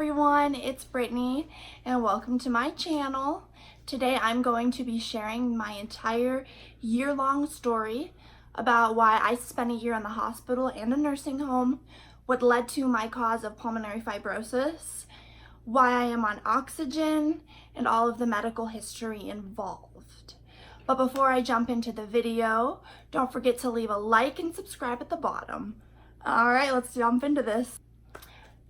everyone, it's Brittany and welcome to my channel. Today I'm going to be sharing my entire year-long story about why I spent a year in the hospital and a nursing home, what led to my cause of pulmonary fibrosis, why I am on oxygen, and all of the medical history involved. But before I jump into the video, don't forget to leave a like and subscribe at the bottom. All right, let's jump into this.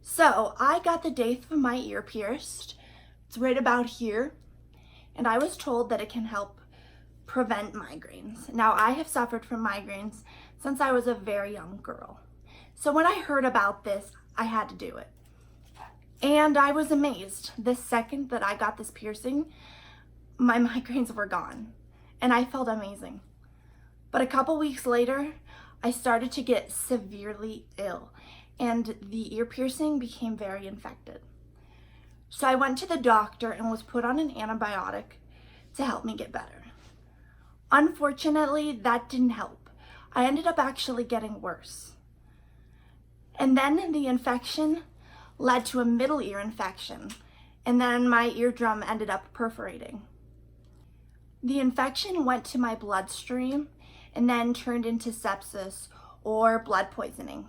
So I got the date of my ear pierced. It's right about here. And I was told that it can help prevent migraines. Now I have suffered from migraines since I was a very young girl. So when I heard about this, I had to do it. And I was amazed. The second that I got this piercing, my migraines were gone. And I felt amazing. But a couple weeks later, I started to get severely ill. And the ear piercing became very infected. So I went to the doctor and was put on an antibiotic to help me get better. Unfortunately, that didn't help. I ended up actually getting worse. And then the infection led to a middle ear infection, and then my eardrum ended up perforating. The infection went to my bloodstream and then turned into sepsis or blood poisoning.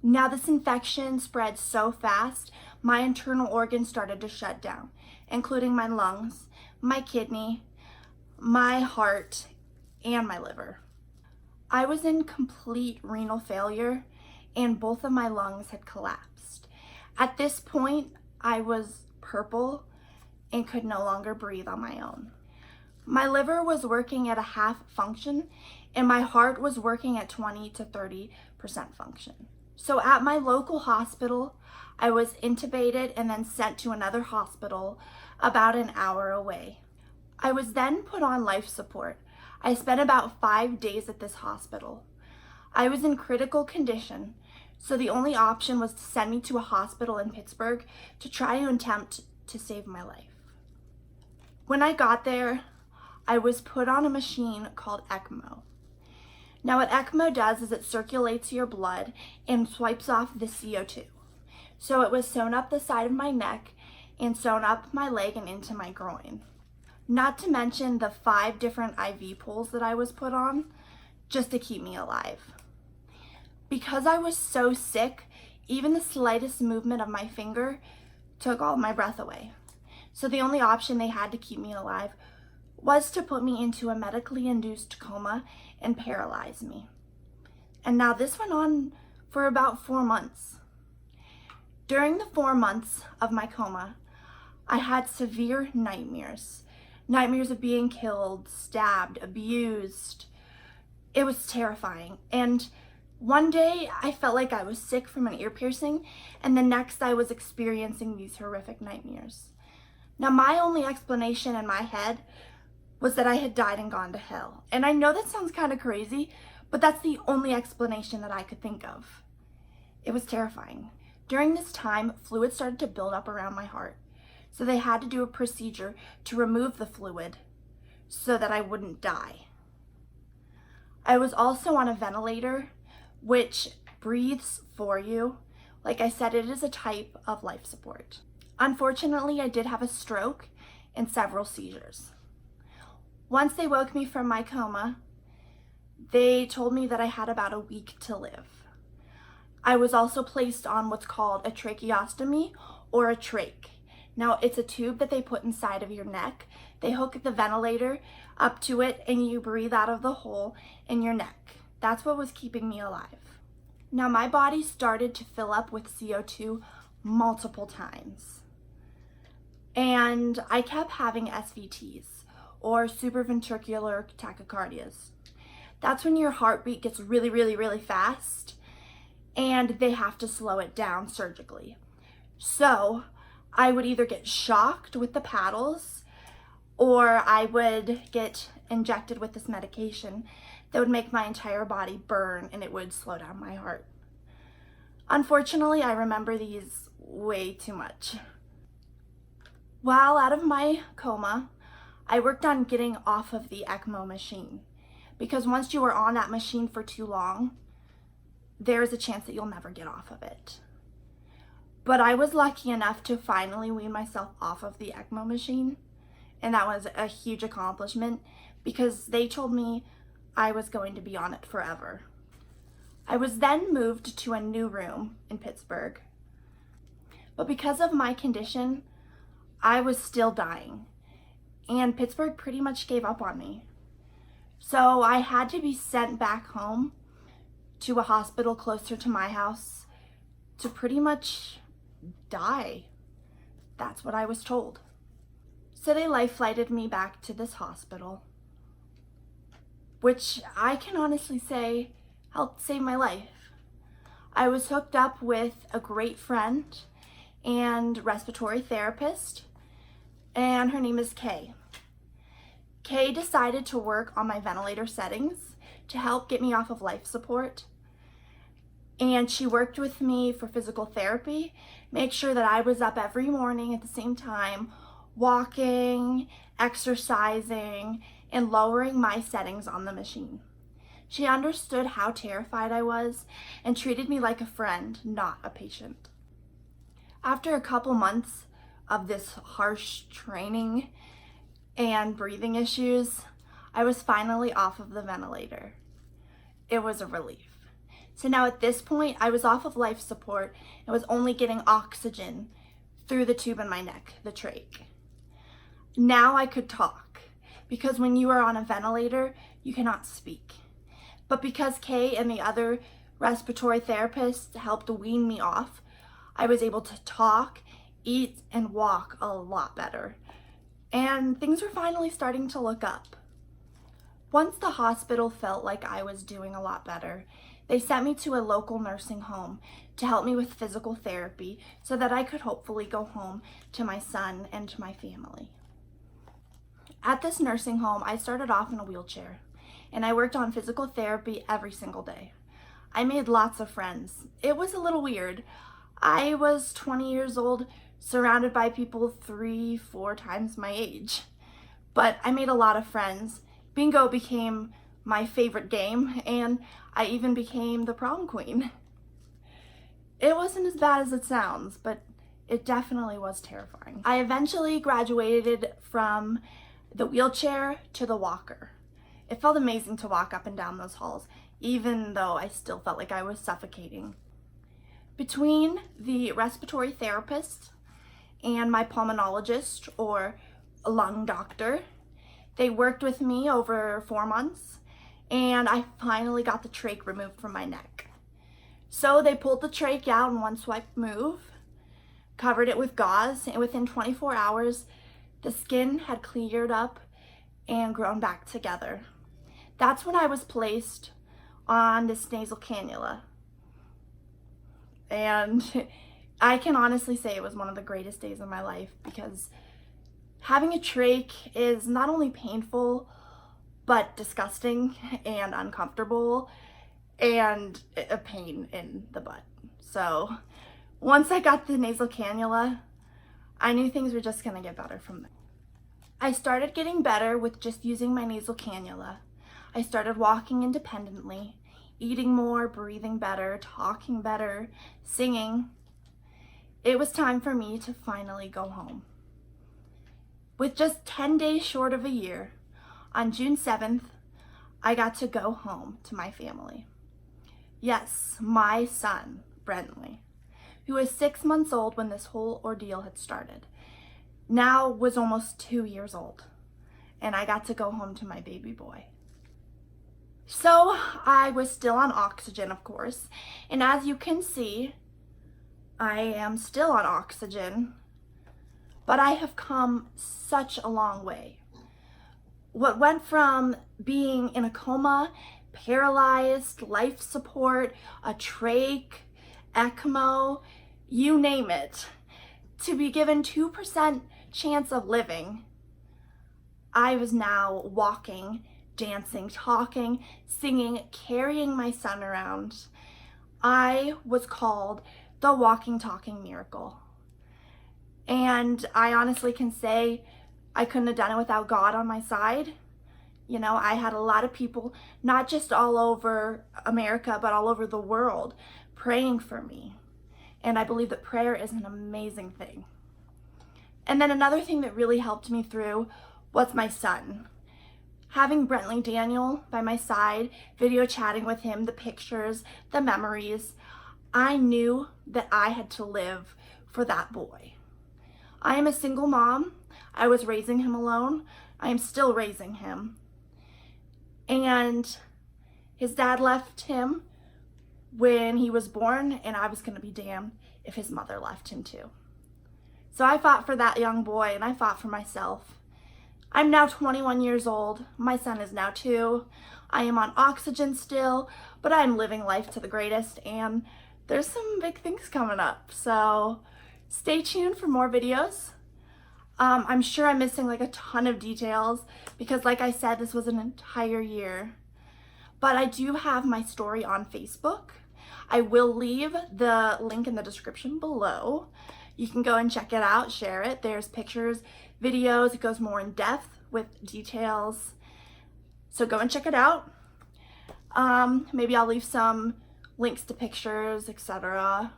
Now this infection spread so fast, my internal organs started to shut down, including my lungs, my kidney, my heart, and my liver. I was in complete renal failure and both of my lungs had collapsed. At this point, I was purple and could no longer breathe on my own. My liver was working at a half function and my heart was working at 20 to 30% function. So at my local hospital, I was intubated and then sent to another hospital about an hour away. I was then put on life support. I spent about 5 days at this hospital. I was in critical condition, so the only option was to send me to a hospital in Pittsburgh to try to attempt to save my life. When I got there, I was put on a machine called ECMO. Now what ECMO does is it circulates your blood and swipes off the CO2. So it was sewn up the side of my neck and sewn up my leg and into my groin. Not to mention the 5 different IV poles that I was put on just to keep me alive. Because I was so sick, even the slightest movement of my finger took all my breath away. So the only option they had to keep me alive was to put me into a medically induced coma and paralyze me. And now this went on for about 4 months. During the 4 months of my coma, I had severe nightmares. Nightmares of being killed, stabbed, abused. It was terrifying. And one day I felt like I was sick from an ear piercing, and the next I was experiencing these horrific nightmares. Now my only explanation in my head was that I had died and gone to hell. And I know that sounds kind of crazy, but that's the only explanation that I could think of. It was terrifying. During this time, fluid started to build up around my heart. So they had to do a procedure to remove the fluid so that I wouldn't die. I was also on a ventilator, which breathes for you. Like I said, it is a type of life support. Unfortunately, I did have a stroke and several seizures. Once they woke me from my coma, they told me that I had about a week to live. I was also placed on what's called a tracheostomy or a trach. Now it's a tube that they put inside of your neck. They hook the ventilator up to it and you breathe out of the hole in your neck. That's what was keeping me alive. Now my body started to fill up with CO2 multiple times. And I kept having SVTs, or supraventricular tachycardias. That's when your heartbeat gets really, really, really fast and they have to slow it down surgically. So I would either get shocked with the paddles or I would get injected with this medication that would make my entire body burn and it would slow down my heart. Unfortunately, I remember these way too much. While out of my coma, I worked on getting off of the ECMO machine because once you are on that machine for too long, there is a chance that you'll never get off of it. But I was lucky enough to finally wean myself off of the ECMO machine, and that was a huge accomplishment because they told me I was going to be on it forever. I was then moved to a new room in Pittsburgh, but because of my condition, I was still dying, and Pittsburgh pretty much gave up on me. So I had to be sent back home to a hospital closer to my house to pretty much die. That's what I was told. So they life flighted me back to this hospital, which I can honestly say helped save my life. I was hooked up with a great friend and respiratory therapist, and her name is Kay. Kay decided to work on my ventilator settings to help get me off of life support. And she worked with me for physical therapy, make sure that I was up every morning at the same time, walking, exercising, and lowering my settings on the machine. She understood how terrified I was and treated me like a friend, not a patient. After a couple months of this harsh training and breathing issues, I was finally off of the ventilator. It was a relief. So now at this point, I was off of life support and was only getting oxygen through the tube in my neck, the trach. Now I could talk, because when you are on a ventilator, you cannot speak. But because Kay and the other respiratory therapists helped wean me off, I was able to talk, eat, and walk a lot better. And things were finally starting to look up. Once the hospital felt like I was doing a lot better, they sent me to a local nursing home to help me with physical therapy so that I could hopefully go home to my son and to my family. At this nursing home, I started off in a wheelchair, and I worked on physical therapy every single day. I made lots of friends. It was a little weird. I was 20 years old, surrounded by people 3-4 times my age. But I made a lot of friends. Bingo became my favorite game, and I even became the prom queen. It wasn't as bad as it sounds, but it definitely was terrifying. I eventually graduated from the wheelchair to the walker. It felt amazing to walk up and down those halls, even though I still felt like I was suffocating. Between the respiratory therapist and my pulmonologist, or lung doctor, they worked with me over 4 months, and I finally got the trach removed from my neck. So they pulled the trach out in one swipe move, covered it with gauze, and within 24 hours, the skin had cleared up and grown back together. That's when I was placed on this nasal cannula. And I can honestly say it was one of the greatest days of my life, because having a trach is not only painful, but disgusting and uncomfortable and a pain in the butt. So once I got the nasal cannula, I knew things were just gonna get better from there. I started getting better with just using my nasal cannula. I started walking independently, eating more, breathing better, talking better, singing. It was time for me to finally go home. With just 10 days short of a year, on June 7th, I got to go home to my family. Yes, my son, Brentley, who was 6 months old when this whole ordeal had started, now was almost 2 years old, and I got to go home to my baby boy. So I was still on oxygen, of course, and as you can see, I am still on oxygen, but I have come such a long way. What went from being in a coma, paralyzed, life support, a trach, ECMO, you name it, to be given 2% chance of living, I was now walking, dancing, talking, singing, carrying my son around. I was called the walking, talking miracle. And I honestly can say I couldn't have done it without God on my side. You know, I had a lot of people, not just all over America, but all over the world, praying for me And I believe that prayer is an amazing thing. And then another thing that really helped me through was my son. Having Brentley Daniel by my side, video chatting with him, the pictures, the memories, I knew that I had to live for that boy. I am a single mom. I was raising him alone. I am still raising him. And his dad left him when he was born, and I was going to be damned if his mother left him too. So I fought for that young boy, and I fought for myself. I'm now 21 years old. My son is now 2. I am on oxygen still, but I'm living life to the greatest, and there's some big things coming up. So stay tuned for more videos. I'm sure I'm missing like a ton of details because, like I said, this was an entire year. But I do have my story on Facebook. I will leave the link in the description below. You can go and check it out, share it. There's pictures, videos. It goes more in depth with details. So go and check it out. Maybe I'll leave some links to pictures, etc.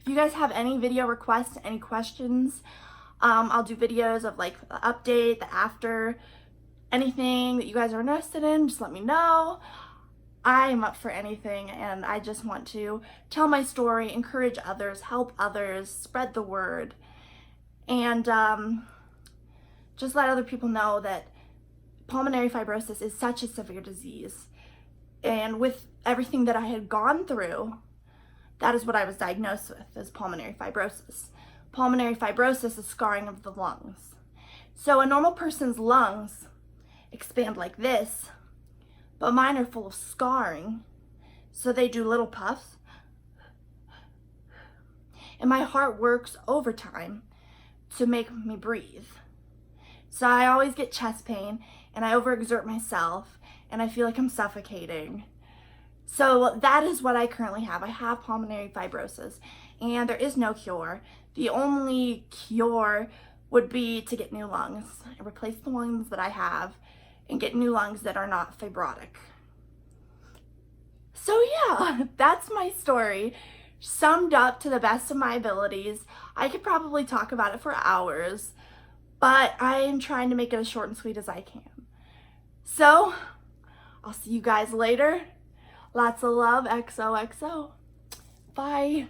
If you guys have any video requests, any questions, I'll do videos of like the update, the after, anything that you guys are interested in, just let me know. I am up for anything, and I just want to tell my story, encourage others, help others, spread the word, and just let other people know that pulmonary fibrosis is such a severe disease. And with everything that I had gone through, that is what I was diagnosed with, is pulmonary fibrosis. Pulmonary fibrosis is scarring of the lungs. So a normal person's lungs expand like this, but mine are full of scarring, so they do little puffs. And my heart works overtime to make me breathe. So I always get chest pain, and I overexert myself, and I feel like I'm suffocating. So that is what I currently have. I have pulmonary fibrosis, and there is no cure. The only cure would be to get new lungs and replace the lungs that I have and get new lungs that are not fibrotic. So yeah, that's my story, summed up to the best of my abilities. I could probably talk about it for hours, but I am trying to make it as short and sweet as I can. So I'll see you guys later. Lots of love, XOXO. Bye.